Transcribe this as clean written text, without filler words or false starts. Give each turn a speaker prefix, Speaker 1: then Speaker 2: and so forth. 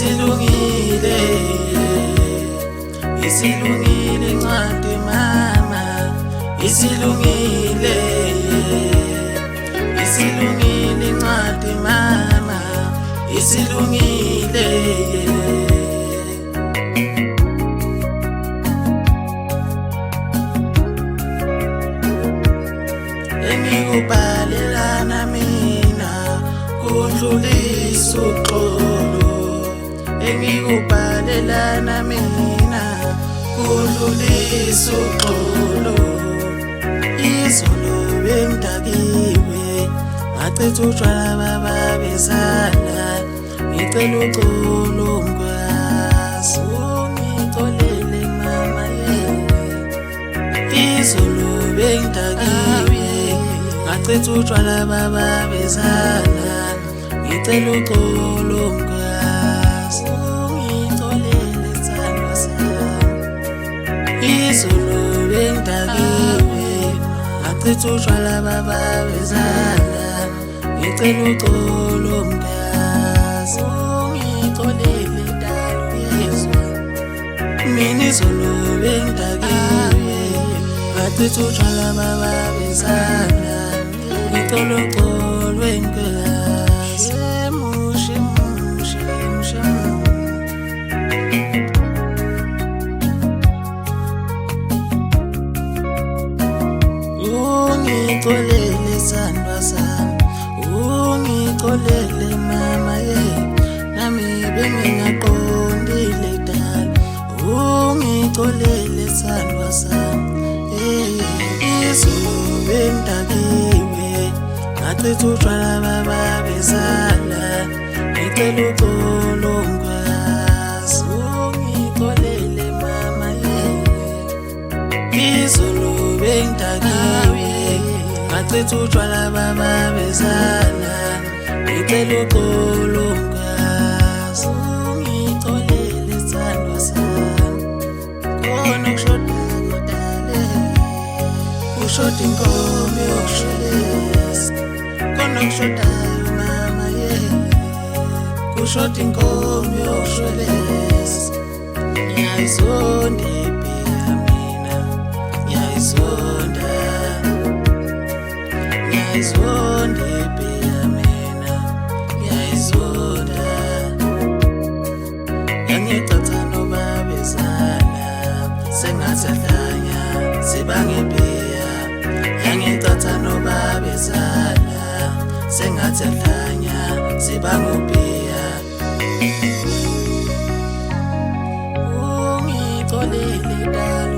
Speaker 1: isilungile, isilungile incwadi mama, isilungile, isilungile incwadi mama, isilungile. Engikubhalelana mina kudlulisa uxolo, engikubhalelana mina kudlulisa uxolo. Izolo bengidakiwe ngachitha utshwala babezala, ngicela uxolo mkhwekazi ungixolele mama izolo bengidakiwe ngachitha utshwala babezala, ngicela uxolo mkhwekazi ungixolele sithandwa sami. Izolo bengidakiwe ngachitha utshwala babezala, ngicela uxolo mkhwekazi ungixolele dalo yezwa. Mina izolo bengidakiwe ngachitha utshwala babezala, ngicela uxolo mkhwekazi. Ungixolele sithandwa sami, ungixolele mama nami bengingaqondile dala. Ungixolele sithandwa sami, izolo bengidakiwe ngachitha utshwala babezala, ngicela uxolo mkhwekazi ungixolele mama izolo bengidakiwe ngachitha utshwala babezala, ngicela uxolo mkhwekazi ungixolele sithandwa sami. Khona kushodayo dale, kushoda inkomo yokushelesa, khona kushodayo mama kushoda inkomo yokushelesa. Ngiyayizonda impela mina, ngiyayizonda, ngiyayizonda impela mina, ngiyayizonda. Yangicatha nobabezala sengathi adlanya sibangepheya, yangicatha nobabezala sengathi adlanya sibangopheya. Ungixolele dala